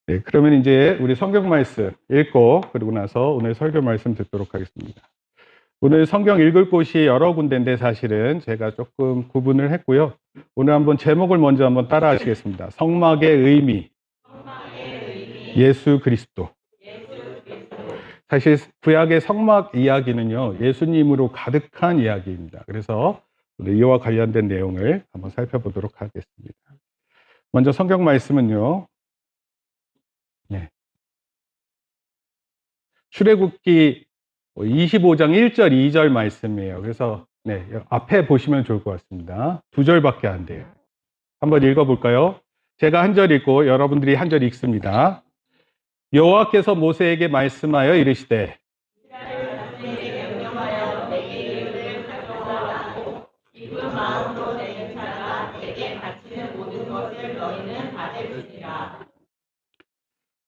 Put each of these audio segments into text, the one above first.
네, 그러면 이제 우리 성경 말씀 읽고 그러고 나서 오늘 설교 말씀 듣도록 하겠습니다. 오늘 성경 읽을 곳이 여러 군데인데 사실은 제가 조금 구분을 했고요. 오늘 한번 제목을 먼저 한번 따라 하시겠습니다. 성막의 의미, 예수 그리스도. 사실 구약의 성막 이야기는요, 예수님으로 가득한 이야기입니다. 그래서 이와 관련된 내용을 한번 살펴보도록 하겠습니다. 먼저 성경 말씀은요, 네. 출애굽기 25장 1절, 2절 말씀이에요. 그래서 네, 앞에 보시면 좋을 것 같습니다. 두 절밖에 안 돼요. 한번 읽어볼까요? 제가 한 절 읽고 여러분들이 한 절 읽습니다. 여호와께서 모세에게 말씀하여 이르시되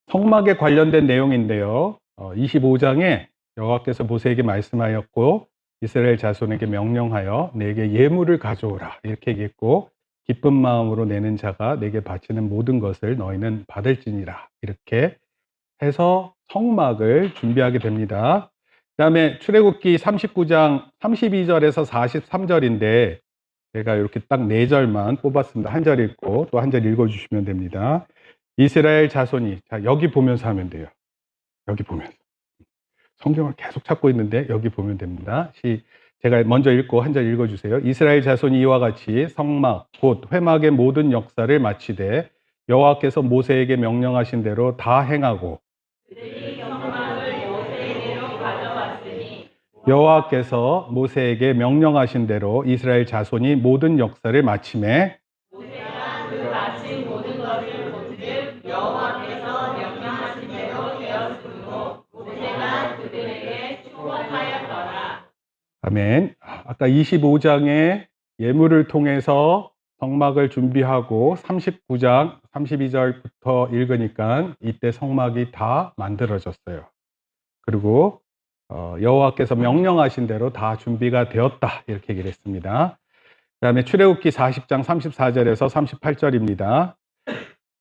성막에 관련된 내용인데요. 25장에 여호와께서 모세에게 말씀하였고 이스라엘 자손에게 명령하여 내게 예물을 가져오라 이렇게 얘기했고 기쁜 마음으로 내는 자가 내게 바치는 모든 것을 너희는 받을지니라 이렇게 해서 성막을 준비하게 됩니다. 그 다음에 출애굽기 39장 32절에서 43절인데 제가 이렇게 딱 4절만 뽑았습니다. 한 절 읽고 또 한 절 읽어주시면 됩니다. 이스라엘 자손이, 자, 여기 보면서 하면 돼요. 여기 보면서. 성경을 계속 찾고 있는데 여기 보면 됩니다. 제가 먼저 읽고 한 절 읽어주세요. 이스라엘 자손이 이와 같이 성막, 곧 회막의 모든 역사를 마치되 여호와께서 모세에게 명령하신 대로 다 행하고 여호와께서 모세에게 명령하신 대로 이스라엘 자손이 모든 역사를 마침에 모세가 그 마친 모든 것을 본즉 여호와께서 명령하신 대로 되었으므로 모세가 그들에게 축복하였더라. 아멘. 아까 25장의 예물을 통해서 성막을 준비하고 39장 32절부터 읽으니까 이때 성막이 다 만들어졌어요. 그리고 여호와께서 명령하신 대로 다 준비가 되었다 이렇게 얘기를 했습니다. 그 다음에 출애굽기 40장 34절에서 38절입니다.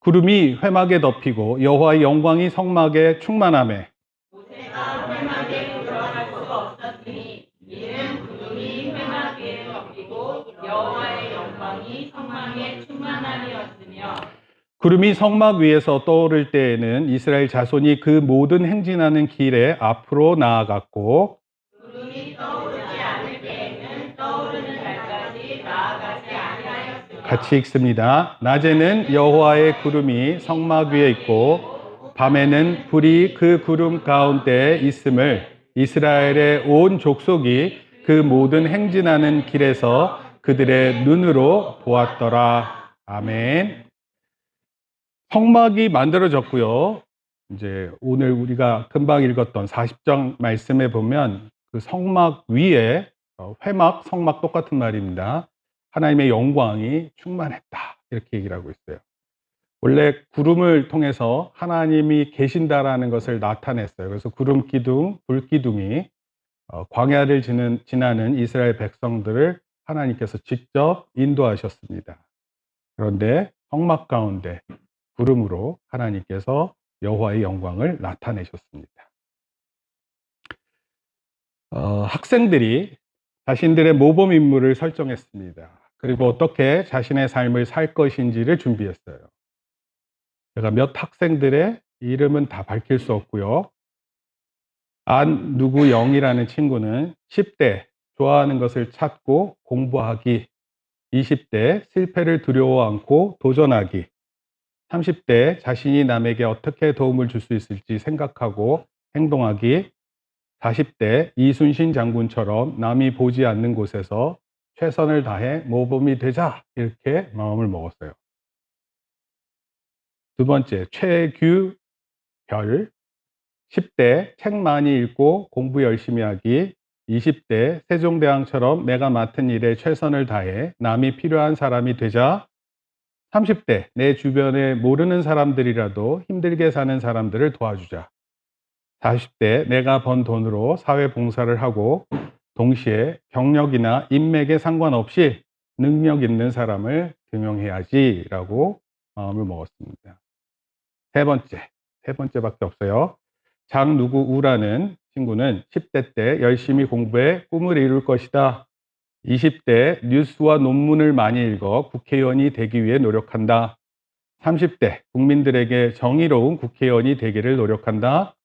구름이 회막에 덮이고 여호와의 영광이 성막에 충만하매 모세가 회막에 들어갈 수가 없었으니 이는 구름이 회막 위에 덮이고 여호와의 영광이 성막에 충만함이었으며 구름이 성막 위에서 떠오를 때에는 이스라엘 자손이 그 모든 행진하는 길에 앞으로 나아갔고 구름이 떠오르지 않을 때에는 떠오르는 날까지 나아가지 아니하였으며 같이 읽습니다. 낮에는 여호와의 구름이 성막 위에 있고 밤에는 불이 그 구름 가운데 있음을 이스라엘의 온 족속이 그 모든 행진하는 길에서 그들의 눈으로 보았더라. 아멘. 성막이 만들어졌고요. 이제 오늘 우리가 금방 읽었던 40장 말씀에 보면 그 성막 위에 회막, 성막 똑같은 말입니다. 하나님의 영광이 충만했다. 이렇게 얘기를 하고 있어요. 원래 구름을 통해서 하나님이 계신다라는 것을 나타냈어요. 그래서 구름 기둥, 불 기둥이 광야를 지나는 이스라엘 백성들을 하나님께서 직접 인도하셨습니다. 그런데 성막 가운데 구름으로 하나님께서 여호와의 영광을 나타내셨습니다. 학생들이 자신들의 모범 인물을 설정했습니다. 그리고 어떻게 자신의 삶을 살 것인지를 준비했어요. 제가 몇 학생들의 이름은 다 밝힐 수 없고요. 누구영이라는 친구는 10대 좋아하는 것을 찾고 공부하기, 20대 실패를 두려워 않고 도전하기, 30대 자신이 남에게 어떻게 도움을 줄 수 있을지 생각하고 행동하기, 40대 이순신 장군처럼 남이 보지 않는 곳에서 최선을 다해 모범이 되자 이렇게 마음을 먹었어요. 두 번째, 최규별 10대 책 많이 읽고 공부 열심히 하기, 20대 세종대왕처럼 내가 맡은 일에 최선을 다해 남이 필요한 사람이 되자, 30대 내 주변에 모르는 사람들이라도 힘들게 사는 사람들을 도와주자, 40대 내가 번 돈으로 사회 봉사를 하고 동시에 경력이나 인맥에 상관없이 능력 있는 사람을 등용해야지 라고 마음을 먹었습니다. 세 번째밖에 없어요. 장누구우라는 친구는 10대 때 열심히 공부해 꿈을 이룰 것이다. 20대 뉴스와 논문을 많이 읽어 국회의원이 되기 위해 노력한다. 30대 국민들에게 정의로운 국회의원이 되기를 노력한다.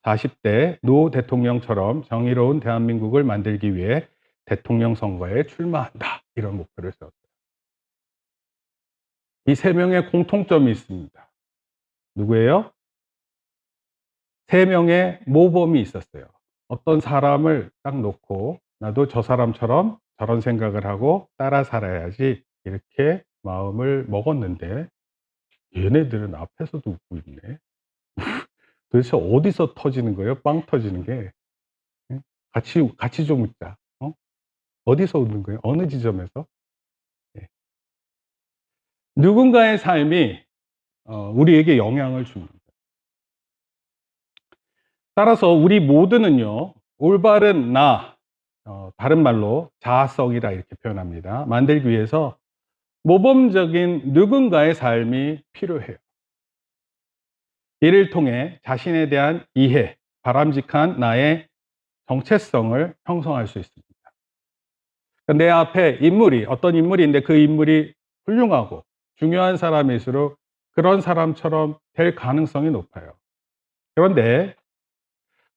40대 노 대통령처럼 정의로운 대한민국을 만들기 위해 대통령 선거에 출마한다. 이런 목표를 세웠다. 이 세 명의 공통점이 있습니다. 누구예요? 세 명의 모범이 있었어요. 어떤 사람을 딱 놓고 나도 저 사람처럼 저런 생각을 하고 따라 살아야지 이렇게 마음을 먹었는데 얘네들은 앞에서도 웃고 있네. 도대체 어디서 터지는 거예요? 빵 터지는 게. 응? 같이 좀 웃자. 어디서 웃는 거예요? 어느 지점에서? 예. 누군가의 삶이 우리에게 영향을 줍니다. 따라서 우리 모두는요, 올바른 다른 말로 자아성이라 이렇게 표현합니다. 만들기 위해서 모범적인 누군가의 삶이 필요해요. 이를 통해 자신에 대한 이해, 바람직한 나의 정체성을 형성할 수 있습니다. 내 앞에 어떤 인물인데 그 인물이 훌륭하고 중요한 사람일수록 그런 사람처럼 될 가능성이 높아요. 그런데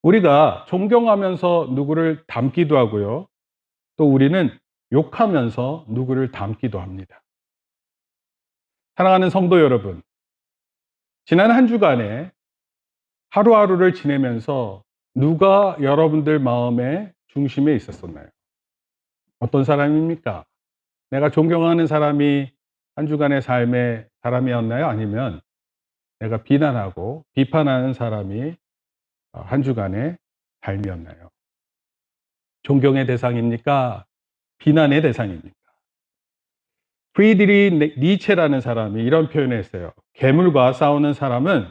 우리가 존경하면서 누구를 닮기도 하고요. 또 우리는 욕하면서 누구를 닮기도 합니다. 사랑하는 성도 여러분, 지난 한 주간에 하루하루를 지내면서 누가 여러분들 마음의 중심에 있었었나요? 어떤 사람입니까? 내가 존경하는 사람이 한 주간의 삶의 사람이었나요? 아니면 내가 비난하고 비판하는 사람이 한 주간의 삶이었나요? 존경의 대상입니까? 비난의 대상입니까? 프리드리 니체라는 사람이 이런 표현을 했어요. 괴물과 싸우는 사람은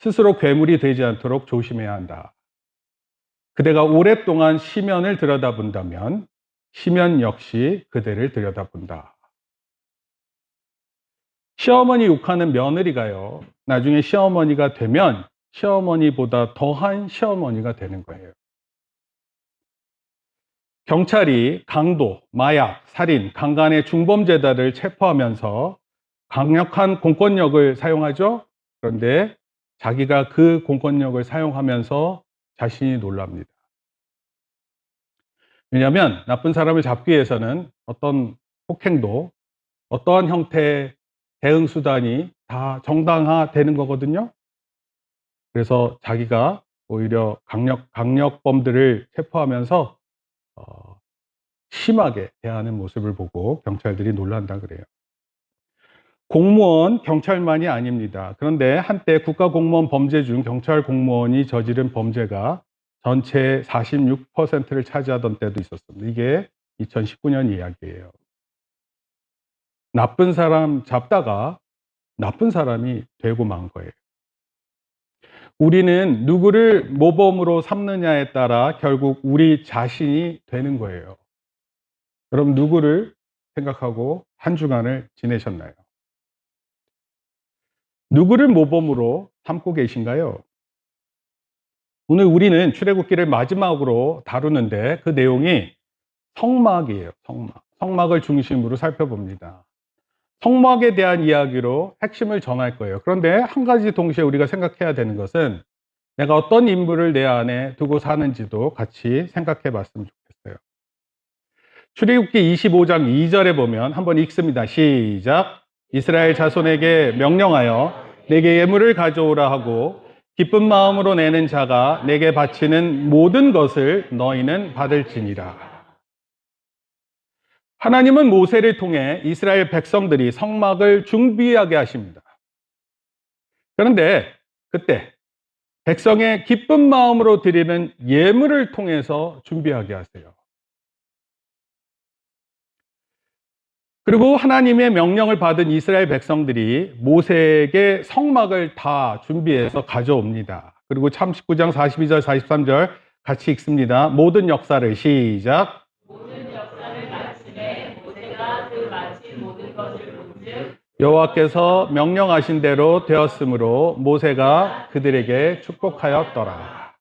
스스로 괴물이 되지 않도록 조심해야 한다. 그대가 오랫동안 시면을 들여다본다면 시면 역시 그대를 들여다본다. 시어머니 욕하는 며느리가요, 나중에 시어머니가 되면 시어머니보다 더한 시어머니가 되는 거예요. 경찰이 강도, 마약, 살인, 강간의 중범죄자를 체포하면서 강력한 공권력을 사용하죠. 그런데 자기가 그 공권력을 사용하면서 자신이 놀랍니다. 왜냐하면 나쁜 사람을 잡기 위해서는 어떤 폭행도 어떠한 형태의 대응 수단이 다 정당화되는 거거든요. 그래서 자기가 오히려 강력범들을 체포하면서 심하게 대하는 모습을 보고 경찰들이 놀란다 그래요. 공무원, 경찰만이 아닙니다. 그런데 한때 국가공무원 범죄 중 경찰 공무원이 저지른 범죄가 전체의 46%를 차지하던 때도 있었습니다. 이게 2019년 이야기예요. 나쁜 사람 잡다가 나쁜 사람이 되고 만 거예요. 우리는 누구를 모범으로 삼느냐에 따라 결국 우리 자신이 되는 거예요. 여러분, 누구를 생각하고 한 주간을 지내셨나요? 누구를 모범으로 삼고 계신가요? 오늘 우리는 출애굽기를 마지막으로 다루는데 그 내용이 성막이에요. 성막을 중심으로 살펴봅니다. 성막에 대한 이야기로 핵심을 전할 거예요. 그런데 한 가지 동시에 우리가 생각해야 되는 것은 내가 어떤 인물을 내 안에 두고 사는지도 같이 생각해 봤으면 좋겠어요. 출애굽기 25장 2절에 보면 한번 읽습니다. 시작. 이스라엘 자손에게 명령하여 내게 예물을 가져오라 하고 기쁜 마음으로 내는 자가 내게 바치는 모든 것을 너희는 받을지니라. 하나님은 모세를 통해 이스라엘 백성들이 성막을 준비하게 하십니다. 그런데 그때 백성의 기쁜 마음으로 드리는 예물을 통해서 준비하게 하세요. 그리고 하나님의 명령을 받은 이스라엘 백성들이 모세에게 성막을 다 준비해서 가져옵니다. 그리고 참 19장 42절 43절 같이 읽습니다. 모든 역사를 시작. 모든 역사를 마침에 모세가 그 마친 모든 것을 본즉 여호와께서 명령하신 대로 되었으므로 모세가 그들에게 축복하였더라.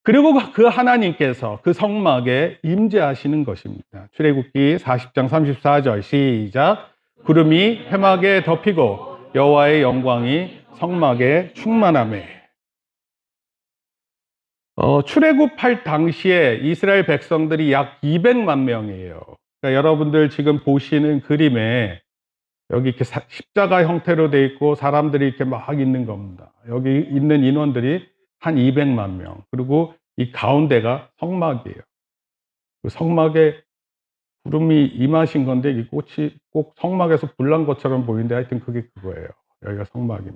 그리고 그 하나님께서 그 성막에 임재하시는 것입니다. 출애굽기 40장 34절 시작. 구름이 회막에 덮이고 여호와의 영광이 성막에 충만하매. 출애굽할 당시에 이스라엘 백성들이 약 200만 명이에요. 그러니까 여러분들 지금 보시는 그림에 여기 이렇게 십자가 형태로 돼 있고 사람들이 이렇게 막 있는 겁니다. 여기 있는 인원들이 한 200만 명. 그리고 이 가운데가 성막이에요. 그 성막에 구름이 임하신 건데 이 꽃이 꼭 성막에서 불 난 것처럼 보이는데 하여튼 그게 그거예요. 여기가 성막입니다.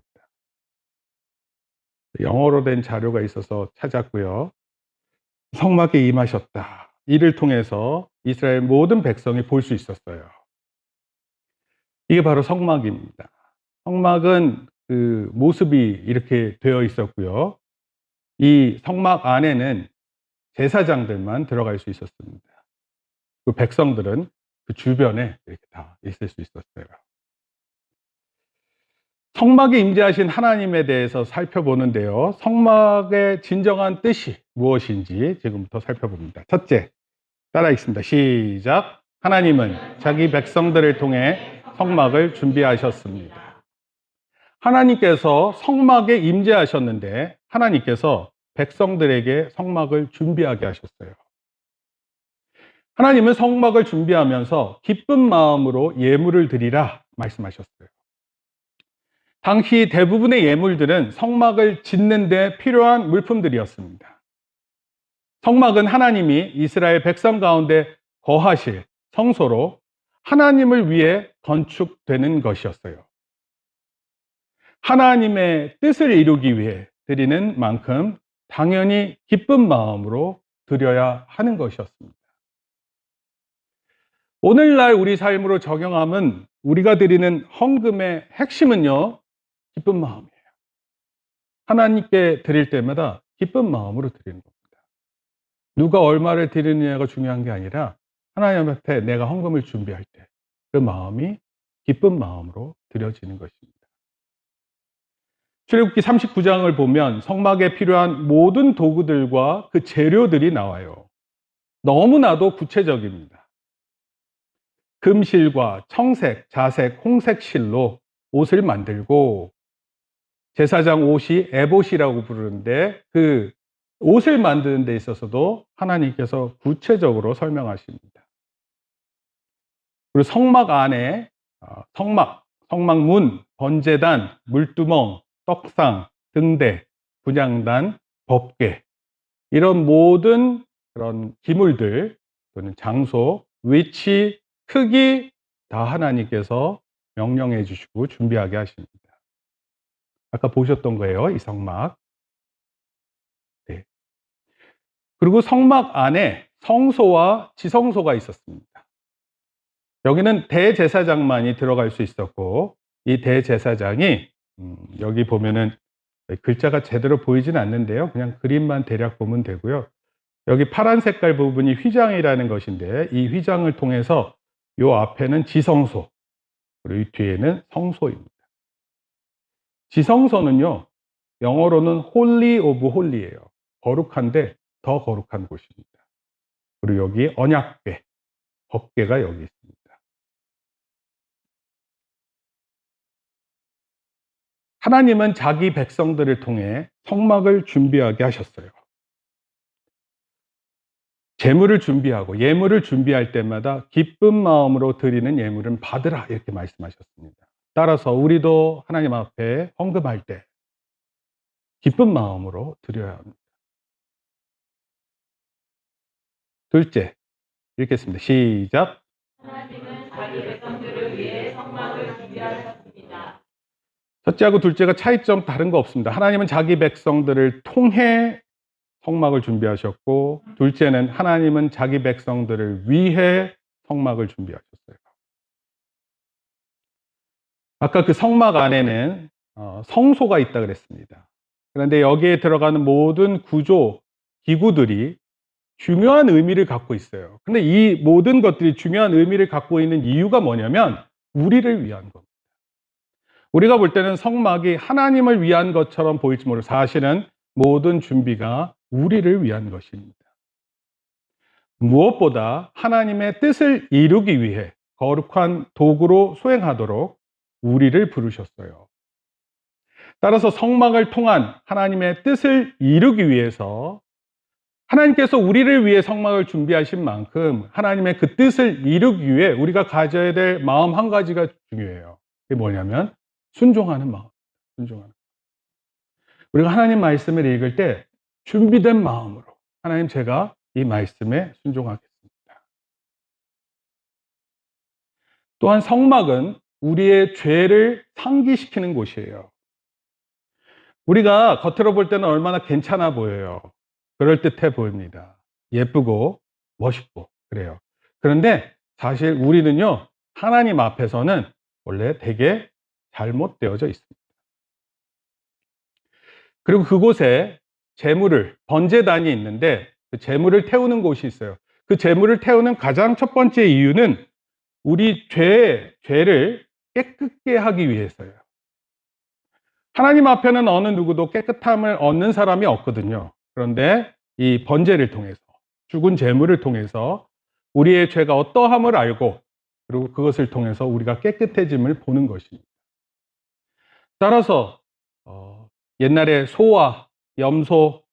영어로 된 자료가 있어서 찾았고요. 성막에 임하셨다. 이를 통해서 이스라엘 모든 백성이 볼 수 있었어요. 이게 바로 성막입니다. 성막은 그 모습이 이렇게 되어 있었고요. 이 성막 안에는 제사장들만 들어갈 수 있었습니다. 그 백성들은 그 주변에 이렇게 다 있을 수 있었어요. 성막에 임재하신 하나님에 대해서 살펴보는데요. 성막의 진정한 뜻이 무엇인지 지금부터 살펴봅니다. 첫째, 따라 읽습니다. 시작. 하나님은 자기 백성들을 통해 성막을 준비하셨습니다. 하나님께서 성막에 임재하셨는데 하나님께서 백성들에게 성막을 준비하게 하셨어요. 하나님은 성막을 준비하면서 기쁜 마음으로 예물을 드리라 말씀하셨어요. 당시 대부분의 예물들은 성막을 짓는 데 필요한 물품들이었습니다. 성막은 하나님이 이스라엘 백성 가운데 거하실 성소로 하나님을 위해 건축되는 것이었어요. 하나님의 뜻을 이루기 위해 드리는 만큼 당연히 기쁜 마음으로 드려야 하는 것이었습니다. 오늘날 우리 삶으로 적용하면 우리가 드리는 헌금의 핵심은요, 기쁜 마음이에요. 하나님께 드릴 때마다 기쁜 마음으로 드리는 겁니다. 누가 얼마를 드리느냐가 중요한 게 아니라 하나님 앞에 내가 헌금을 준비할 때 그 마음이 기쁜 마음으로 드려지는 것입니다. 출애굽기 39장을 보면 성막에 필요한 모든 도구들과 그 재료들이 나와요. 너무나도 구체적입니다. 금실과 청색, 자색, 홍색 실로 옷을 만들고 제사장 옷이 에봇이라고 부르는데 그 옷을 만드는 데 있어서도 하나님께서 구체적으로 설명하십니다. 그리고 성막 안에 성막문, 번제단, 물두멍, 떡상, 등대, 분향단, 법궤 이런 모든 그런 기물들 또는 장소, 위치, 크기 다 하나님께서 명령해 주시고 준비하게 하십니다. 아까 보셨던 거예요, 이 성막. 네. 그리고 성막 안에 성소와 지성소가 있었습니다. 여기는 대제사장만이 들어갈 수 있었고 이 대제사장이 여기 보면은 글자가 제대로 보이지는 않는데요. 그냥 그림만 대략 보면 되고요. 여기 파란 색깔 부분이 휘장이라는 것인데 이 휘장을 통해서 이 앞에는 지성소 그리고 이 뒤에는 성소입니다. 지성소는요. 영어로는 Holy of Holy예요. 거룩한데 더 거룩한 곳입니다. 그리고 여기 언약궤, 법궤가 여기 있습니다. 하나님은 자기 백성들을 통해 성막을 준비하게 하셨어요. 재물을 준비하고 예물을 준비할 때마다 기쁜 마음으로 드리는 예물은 받으라 이렇게 말씀하셨습니다. 따라서 우리도 하나님 앞에 헌금할 때 기쁜 마음으로 드려야 합니다. 둘째, 읽겠습니다. 시작. 하나님은 자기 백성들을 위해 성막을 준비하셨습니다. 첫째하고 둘째가 차이점 다른 거 없습니다. 하나님은 자기 백성들을 통해 성막을 준비하셨고 둘째는 하나님은 자기 백성들을 위해 성막을 준비하셨어요. 아까 그 성막 안에는 성소가 있다 그랬습니다. 그런데 여기에 들어가는 모든 구조, 기구들이 중요한 의미를 갖고 있어요. 근데 이 모든 것들이 중요한 의미를 갖고 있는 이유가 뭐냐면 우리를 위한 겁니다. 우리가 볼 때는 성막이 하나님을 위한 것처럼 보일지 모르고 사실은 모든 준비가 우리를 위한 것입니다. 무엇보다 하나님의 뜻을 이루기 위해 거룩한 도구로 수행하도록 우리를 부르셨어요. 따라서 성막을 통한 하나님의 뜻을 이루기 위해서 하나님께서 우리를 위해 성막을 준비하신 만큼 하나님의 그 뜻을 이루기 위해 우리가 가져야 될 마음 한 가지가 중요해요. 그게 뭐냐면 순종하는 마음. 순종하는. 우리가 하나님 말씀을 읽을 때 준비된 마음으로 하나님 제가 이 말씀에 순종하겠습니다. 또한 성막은 우리의 죄를 상기시키는 곳이에요. 우리가 겉으로 볼 때는 얼마나 괜찮아 보여요. 그럴듯해 보입니다. 예쁘고 멋있고 그래요. 그런데 사실 우리는요, 하나님 앞에서는 원래 되게 잘못되어져 있습니다. 그리고 그곳에 제물을, 번제단이 있는데 그 제물을 태우는 곳이 있어요. 그 제물을 태우는 가장 첫 번째 이유는 우리 죄를 깨끗게 하기 위해서예요. 하나님 앞에는 어느 누구도 깨끗함을 얻는 사람이 없거든요. 그런데 이 번제를 통해서, 죽은 제물을 통해서 우리의 죄가 어떠함을 알고 그리고 그것을 통해서 우리가 깨끗해짐을 보는 것입니다. 따라서 옛날에 소와 염소,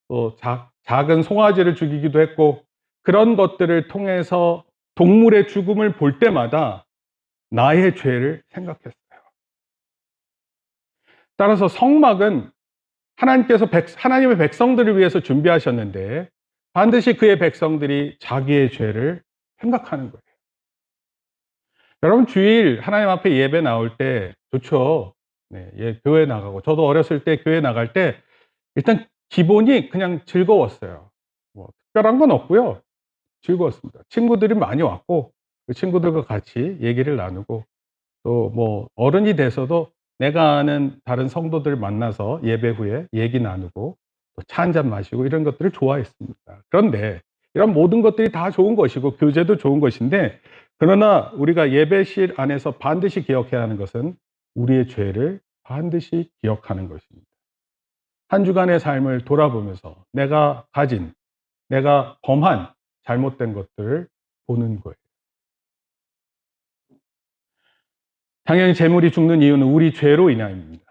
또 작은 송아지를 죽이기도 했고 그런 것들을 통해서 동물의 죽음을 볼 때마다 나의 죄를 생각했어요. 따라서 성막은 하나님께서 하나님의 백성들을 위해서 준비하셨는데 반드시 그의 백성들이 자기의 죄를 생각하는 거예요. 여러분 주일 하나님 앞에 예배 나올 때 좋죠. 네, 교회 나가고 저도 어렸을 때 교회 나갈 때 일단 기본이 그냥 즐거웠어요. 뭐 특별한 건 없고요. 즐거웠습니다. 친구들이 많이 왔고 그 친구들과 같이 얘기를 나누고 또 뭐 어른이 돼서도 내가 아는 다른 성도들 만나서 예배 후에 얘기 나누고 또 차 한잔 마시고 이런 것들을 좋아했습니다. 그런데 이런 모든 것들이 다 좋은 것이고 교제도 좋은 것인데 그러나 우리가 예배실 안에서 반드시 기억해야 하는 것은 우리의 죄를 반드시 기억하는 것입니다. 한 주간의 삶을 돌아보면서 내가 가진, 내가 범한 잘못된 것들을 보는 거예요. 당연히 재물이 죽는 이유는 우리 죄로 인함입니다.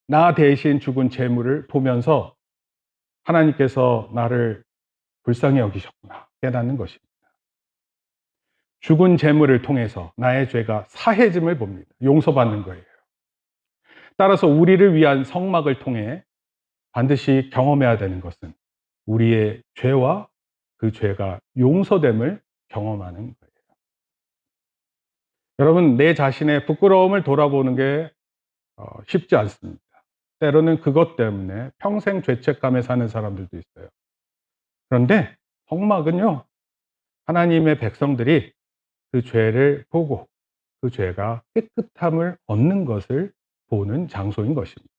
나 대신 죽은 재물을 보면서 하나님께서 나를 불쌍히 여기셨구나 깨닫는 것입니다. 죽은 재물을 통해서 나의 죄가 사해짐을 봅니다. 용서받는 거예요. 따라서 우리를 위한 성막을 통해 반드시 경험해야 되는 것은 우리의 죄와 그 죄가 용서됨을 경험하는 거예요. 여러분, 내 자신의 부끄러움을 돌아보는 게 쉽지 않습니다. 때로는 그것 때문에 평생 죄책감에 사는 사람들도 있어요. 그런데 성막은요, 하나님의 백성들이 그 죄를 보고 그 죄가 깨끗함을 얻는 것을 보는 장소인 것입니다.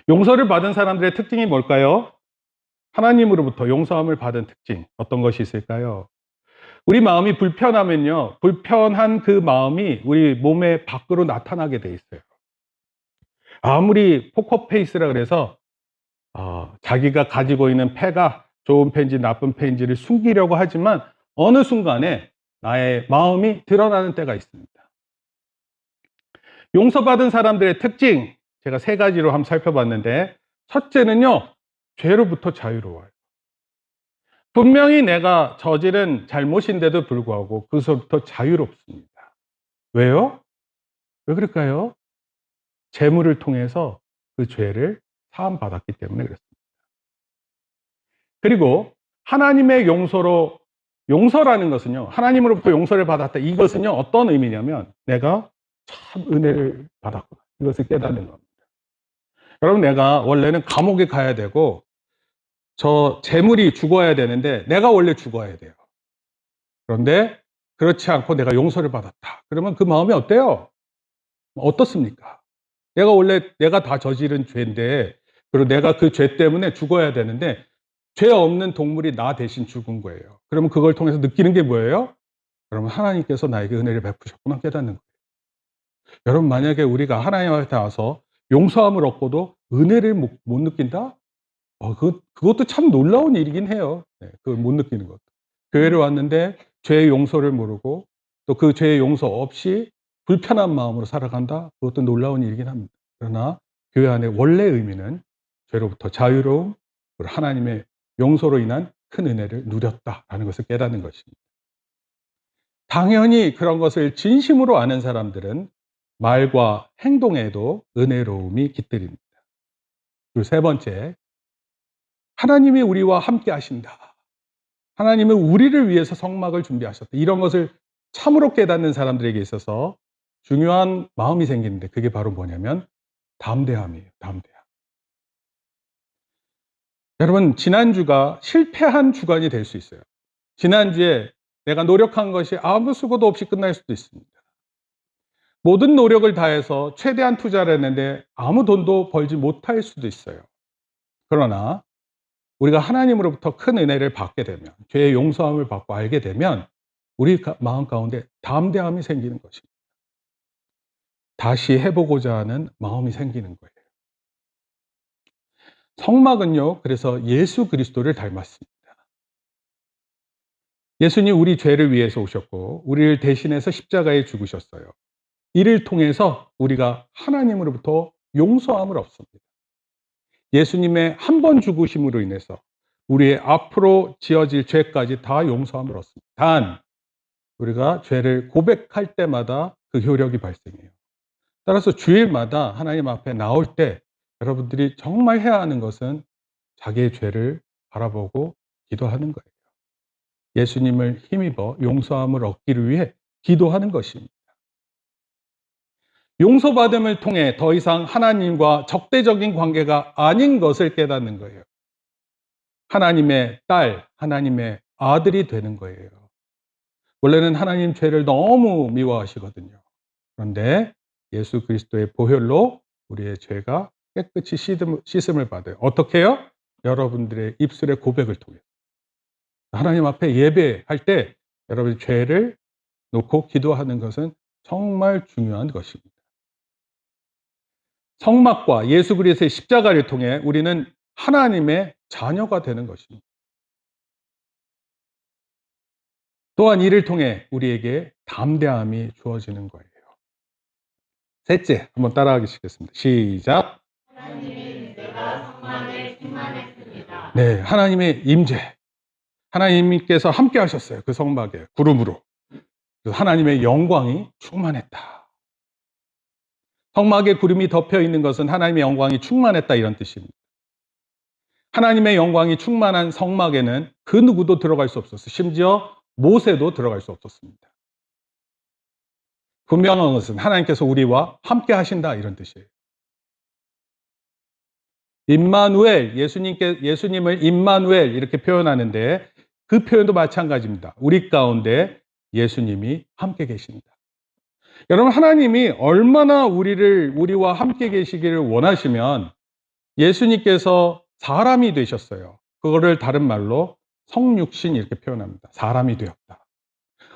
용서를 받은 사람들의 특징이 뭘까요? 하나님으로부터 용서함을 받은 특징, 어떤 것이 있을까요? 우리 마음이 불편하면요, 불편한 그 마음이 우리 몸의 밖으로 나타나게 돼 있어요. 아무리 포커페이스라 그래서 자기가 가지고 있는 패가 좋은 패인지 나쁜 패인지를 숨기려고 하지만 어느 순간에 나의 마음이 드러나는 때가 있습니다. 용서받은 사람들의 특징, 제가 세 가지로 한번 살펴봤는데 첫째는요, 죄로부터 자유로워요. 분명히 내가 저지른 잘못인데도 불구하고 그것부터 자유롭습니다. 왜요? 왜 그럴까요? 재물을 통해서 그 죄를 사함받았기 때문에 그렇습니다. 그리고 하나님의 용서라는 것은요, 하나님으로부터 용서를 받았다. 이것은요, 어떤 의미냐면 내가 참 은혜를 받았구나. 이것을 깨닫는 겁니다. 여러분, 내가 원래는 감옥에 가야 되고 저 재물이 죽어야 되는데 내가 원래 죽어야 돼요. 그런데 그렇지 않고 내가 용서를 받았다. 그러면 그 마음이 어때요? 어떻습니까? 내가 다 저지른 죄인데 그리고 내가 그 죄 때문에 죽어야 되는데 죄 없는 동물이 나 대신 죽은 거예요. 그러면 그걸 통해서 느끼는 게 뭐예요? 그러면 하나님께서 나에게 은혜를 베푸셨구나 깨닫는 거예요. 여러분, 만약에 우리가 하나님 앞에 와서 용서함을 얻고도 은혜를 못 느낀다? 그것도 참 놀라운 일이긴 해요. 네, 그걸 못 느끼는 것도. 교회를 왔는데 죄의 용서를 모르고 또 그 죄의 용서 없이 불편한 마음으로 살아간다? 그것도 놀라운 일이긴 합니다. 그러나 교회 안의 원래 의미는 죄로부터 자유로움, 그리고 하나님의 용서로 인한 큰 은혜를 누렸다라는 것을 깨닫는 것입니다. 당연히 그런 것을 진심으로 아는 사람들은 말과 행동에도 은혜로움이 깃들입니다. 그리고 세 번째, 하나님이 우리와 함께 하신다. 하나님은 우리를 위해서 성막을 준비하셨다. 이런 것을 참으로 깨닫는 사람들에게 있어서 중요한 마음이 생기는데, 그게 바로 뭐냐면 담대함이에요. 담대함. 여러분, 지난주가 실패한 주간이 될 수 있어요. 지난주에 내가 노력한 것이 아무 수고도 없이 끝날 수도 있습니다. 모든 노력을 다해서 최대한 투자를 했는데 아무 돈도 벌지 못할 수도 있어요. 그러나 우리가 하나님으로부터 큰 은혜를 받게 되면, 죄의 용서함을 받고 알게 되면 우리 마음 가운데 담대함이 생기는 것입니다. 다시 해보고자 하는 마음이 생기는 거예요. 성막은요, 그래서 예수 그리스도를 닮았습니다. 예수님 우리 죄를 위해서 오셨고 우리를 대신해서 십자가에 죽으셨어요. 이를 통해서 우리가 하나님으로부터 용서함을 얻습니다. 예수님의 한 번 죽으심으로 인해서 우리의 앞으로 지어질 죄까지 다 용서함을 얻습니다. 단 우리가 죄를 고백할 때마다 그 효력이 발생해요. 따라서 주일마다 하나님 앞에 나올 때 여러분들이 정말 해야 하는 것은 자기의 죄를 바라보고 기도하는 거예요. 예수님을 힘입어 용서함을 얻기를 위해 기도하는 것입니다. 용서받음을 통해 더 이상 하나님과 적대적인 관계가 아닌 것을 깨닫는 거예요. 하나님의 딸, 하나님의 아들이 되는 거예요. 원래는 하나님 죄를 너무 미워하시거든요. 그런데 예수 그리스도의 보혈로 우리의 죄가 깨끗이 씻음을 받아요. 어떻게 해요? 여러분들의 입술의 고백을 통해. 하나님 앞에 예배할 때 여러분의 죄를 놓고 기도하는 것은 정말 중요한 것입니다. 성막과 예수 그리스도의 십자가를 통해 우리는 하나님의 자녀가 되는 것입니다. 또한 이를 통해 우리에게 담대함이 주어지는 거예요. 셋째, 한번 따라하시겠습니다. 시작. 하나님의 임재가 성막에 충만했습니다. 네, 하나님의 임재. 하나님께서 함께 하셨어요. 그 성막에 구름으로. 하나님의 영광이 충만했다. 성막에 구름이 덮여 있는 것은 하나님의 영광이 충만했다, 이런 뜻입니다. 하나님의 영광이 충만한 성막에는 그 누구도 들어갈 수 없었어요. 심지어 모세도 들어갈 수 없었습니다. 분명한 것은 하나님께서 우리와 함께 하신다, 이런 뜻이에요. 임마누엘, 예수님을 임마누엘 이렇게 표현하는데 그 표현도 마찬가지입니다. 우리 가운데 예수님이 함께 계신다. 여러분, 하나님이 얼마나 우리와 함께 계시기를 원하시면 예수님께서 사람이 되셨어요. 그거를 다른 말로 성육신 이렇게 표현합니다. 사람이 되었다.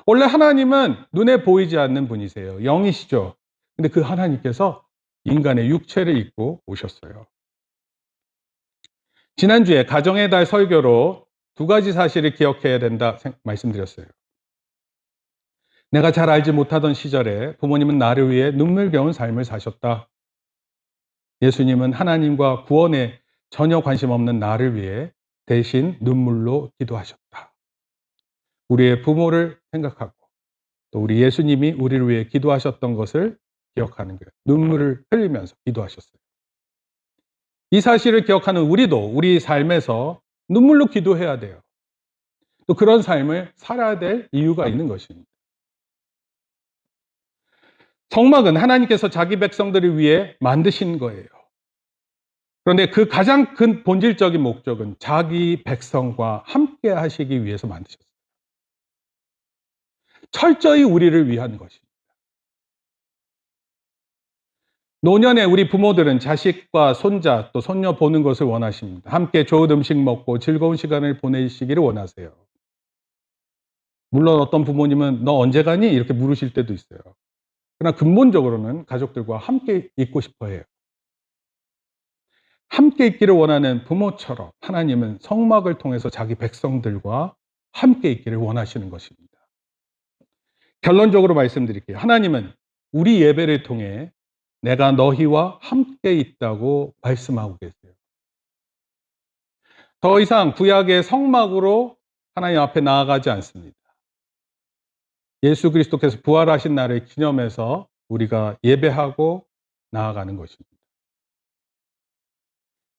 원래 하나님은 눈에 보이지 않는 분이세요. 영이시죠. 근데 그 하나님께서 인간의 육체를 입고 오셨어요. 지난주에 가정의 달 설교로 두 가지 사실을 기억해야 된다 말씀드렸어요. 내가 잘 알지 못하던 시절에 부모님은 나를 위해 눈물겨운 삶을 사셨다. 예수님은 하나님과 구원에 전혀 관심 없는 나를 위해 대신 눈물로 기도하셨다. 우리의 부모를 생각하고 또 우리 예수님이 우리를 위해 기도하셨던 것을 기억하는 거예요. 눈물을 흘리면서 기도하셨어요. 이 사실을 기억하는 우리도 우리 삶에서 눈물로 기도해야 돼요. 또 그런 삶을 살아야 될 이유가 있는 것입니다. 성막은 하나님께서 자기 백성들을 위해 만드신 거예요. 그런데 그 가장 큰 본질적인 목적은 자기 백성과 함께 하시기 위해서 만드셨어요. 철저히 우리를 위한 것입니다. 노년에 우리 부모들은 자식과 손자 또 손녀 보는 것을 원하십니다. 함께 좋은 음식 먹고 즐거운 시간을 보내시기를 원하세요. 물론 어떤 부모님은 너 언제 가니? 이렇게 물으실 때도 있어요. 그러나 근본적으로는 가족들과 함께 있고 싶어 해요. 함께 있기를 원하는 부모처럼 하나님은 성막을 통해서 자기 백성들과 함께 있기를 원하시는 것입니다. 결론적으로 말씀드릴게요. 하나님은 우리 예배를 통해 내가 너희와 함께 있다고 말씀하고 계세요. 더 이상 구약의 성막으로 하나님 앞에 나아가지 않습니다. 예수 그리스도께서 부활하신 날을 기념해서 우리가 예배하고 나아가는 것입니다.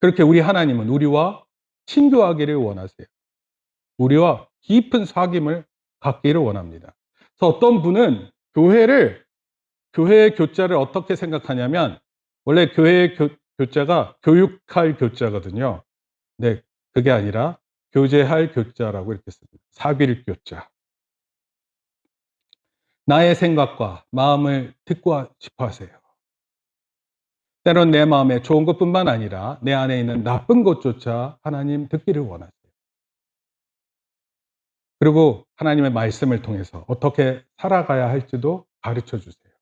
그렇게 우리 하나님은 우리와 친교하기를 원하세요. 우리와 깊은 사귐을 갖기를 원합니다. 그래서 어떤 분은 교회의 교자를 어떻게 생각하냐면, 원래 교회의 교자가 교육할 교자거든요. 네, 그게 아니라 교제할 교자라고 이렇게 씁니다. 사귈 교자. 나의 생각과 마음을 듣고 싶어 하세요. 때론 내 마음에 좋은 것뿐만 아니라 내 안에 있는 나쁜 것조차 하나님 듣기를 원하세요. 그리고 하나님의 말씀을 통해서 어떻게 살아가야 할지도 가르쳐 주세요.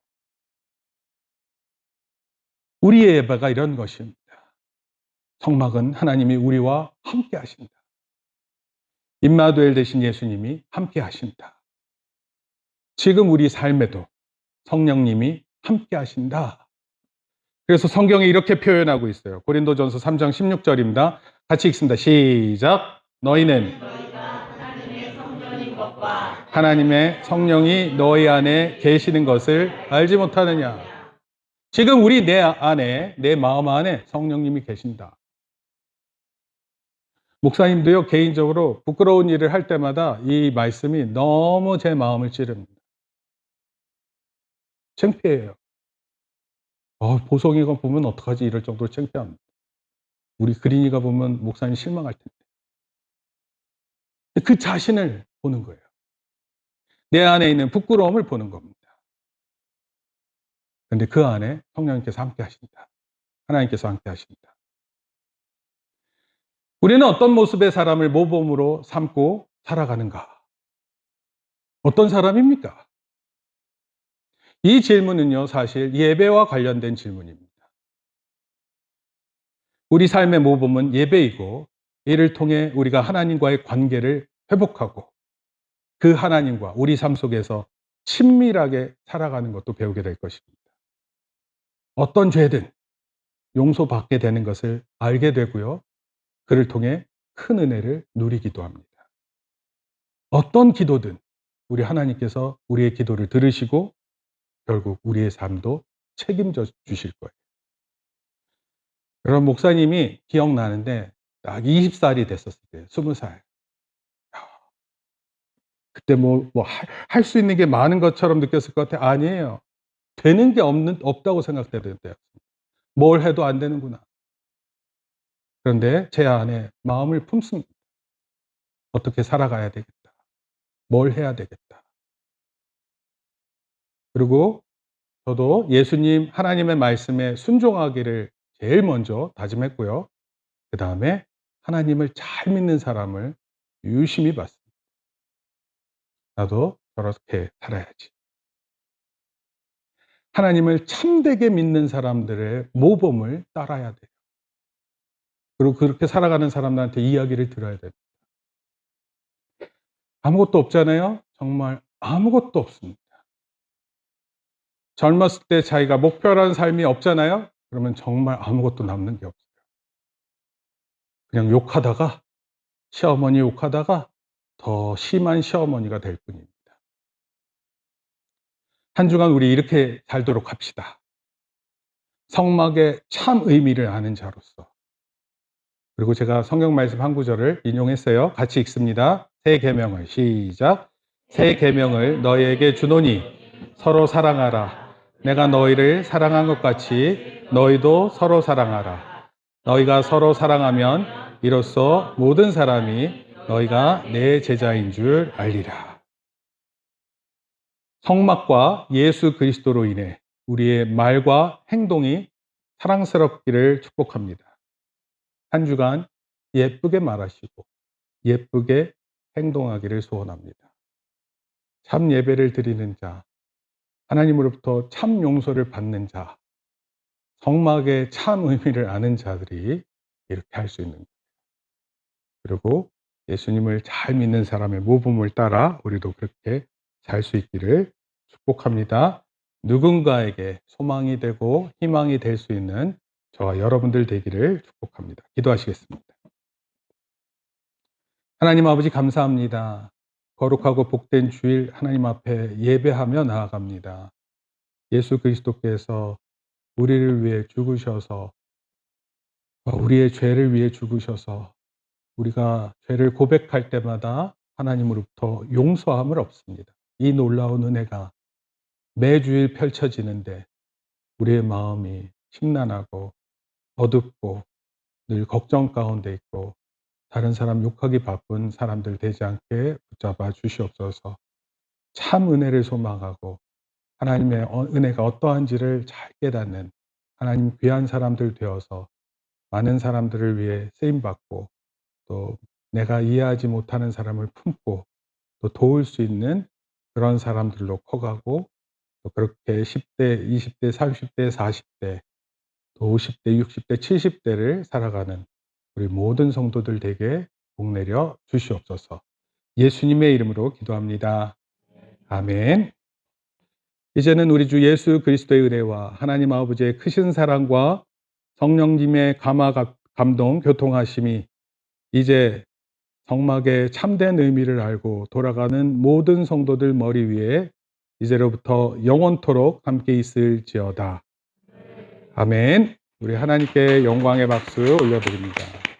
우리의 예배가 이런 것입니다. 성막은 하나님이 우리와 함께 하신다. 임마누엘 되신 예수님이 함께 하신다. 지금 우리 삶에도 성령님이 함께 하신다. 그래서 성경이 이렇게 표현하고 있어요. 고린도전서 3장 16절입니다. 같이 읽습니다. 시작. 너희는 하나님의 성령이 너희 안에 계시는 것을 알지 못하느냐. 지금 우리 내 안에, 내 마음 안에 성령님이 계신다. 목사님도요, 개인적으로 부끄러운 일을 할 때마다 이 말씀이 너무 제 마음을 찌릅니다. 창피해요. 보성이가 보면 어떡하지? 이럴 정도로 창피합니다. 우리 그린이가 보면 목사님 실망할 텐데. 그 자신을 보는 거예요. 내 안에 있는 부끄러움을 보는 겁니다. 그런데 그 안에 성령님께서 함께 하신다. 하나님께서 함께 하신다. 우리는 어떤 모습의 사람을 모범으로 삼고 살아가는가? 어떤 사람입니까? 이 질문은요, 사실 예배와 관련된 질문입니다. 우리 삶의 모범은 예배이고, 이를 통해 우리가 하나님과의 관계를 회복하고 그 하나님과 우리 삶 속에서 친밀하게 살아가는 것도 배우게 될 것입니다. 어떤 죄든 용서받게 되는 것을 알게 되고요. 그를 통해 큰 은혜를 누리기도 합니다. 어떤 기도든 우리 하나님께서 우리의 기도를 들으시고 결국 우리의 삶도 책임져 주실 거예요. 여러분, 목사님이 기억나는데 딱 20살이 됐었을 때, 20살. 그때 할 수 있는 게 많은 것처럼 느꼈을 것 같아요. 아니에요. 되는 게 없다고 생각되는 때였습니다. 뭘 해도 안 되는구나. 그런데 제 안에 마음을 품습니다. 어떻게 살아가야 되겠다. 뭘 해야 되겠다. 그리고 저도 예수님, 하나님의 말씀에 순종하기를 제일 먼저 다짐했고요. 그 다음에 하나님을 잘 믿는 사람을 유심히 봤습니다. 나도 저렇게 살아야지. 하나님을 참되게 믿는 사람들의 모범을 따라야 돼요. 그리고 그렇게 살아가는 사람들한테 이야기를 들어야 돼요. 아무것도 없잖아요? 정말 아무것도 없습니다. 젊었을 때 자기가 목표라는 삶이 없잖아요? 그러면 정말 아무것도 남는 게 없어요. 그냥 욕하다가, 시어머니 욕하다가 더 심한 시어머니가 될 뿐입니다. 한 주간 우리 이렇게 살도록 합시다. 성막의 참 의미를 아는 자로서. 그리고 제가 성경 말씀 한 구절을 인용했어요. 같이 읽습니다. 새 계명을 시작. 새 계명을 너희에게 주노니 서로 사랑하라. 내가 너희를 사랑한 것 같이 너희도 서로 사랑하라. 너희가 서로 사랑하면 이로써 모든 사람이 너희가 내 제자인 줄 알리라. 성막과 예수 그리스도로 인해 우리의 말과 행동이 사랑스럽기를 축복합니다. 한 주간 예쁘게 말하시고 예쁘게 행동하기를 소원합니다. 참 예배를 드리는 자, 하나님으로부터 참 용서를 받는 자, 성막의 참 의미를 아는 자들이 이렇게 할 수 있는 거예요. 그리고 예수님을 잘 믿는 사람의 모범을 따라 우리도 그렇게 살 수 있기를 축복합니다. 누군가에게 소망이 되고 희망이 될 수 있는 저와 여러분들 되기를 축복합니다. 기도하시겠습니다. 하나님 아버지 감사합니다. 거룩하고 복된 주일 하나님 앞에 예배하며 나아갑니다. 예수 그리스도께서 우리를 위해 죽으셔서 우리의 죄를 위해 죽으셔서 우리가 죄를 고백할 때마다 하나님으로부터 용서함을 얻습니다. 이 놀라운 은혜가 매주일 펼쳐지는데 우리의 마음이 심란하고 어둡고 늘 걱정 가운데 있고 다른 사람 욕하기 바쁜 사람들 되지 않게 붙잡아 주시옵소서. 참 은혜를 소망하고 하나님의 은혜가 어떠한지를 잘 깨닫는 하나님 귀한 사람들 되어서 많은 사람들을 위해 쓰임받고 또 내가 이해하지 못하는 사람을 품고 또 도울 수 있는 그런 사람들로 커가고 또 그렇게 10대, 20대, 30대, 40대, 또 50대, 60대, 70대를 살아가는 우리 모든 성도들 되게 복내려 주시옵소서. 예수님의 이름으로 기도합니다. 아멘. 이제는 우리 주 예수 그리스도의 은혜와 하나님 아버지의 크신 사랑과 성령님의 감화 감동 교통하심이 이제 성막의 참된 의미를 알고 돌아가는 모든 성도들 머리 위에 이제로부터 영원토록 함께 있을지어다. 아멘. 우리 하나님께 영광의 박수 올려드립니다.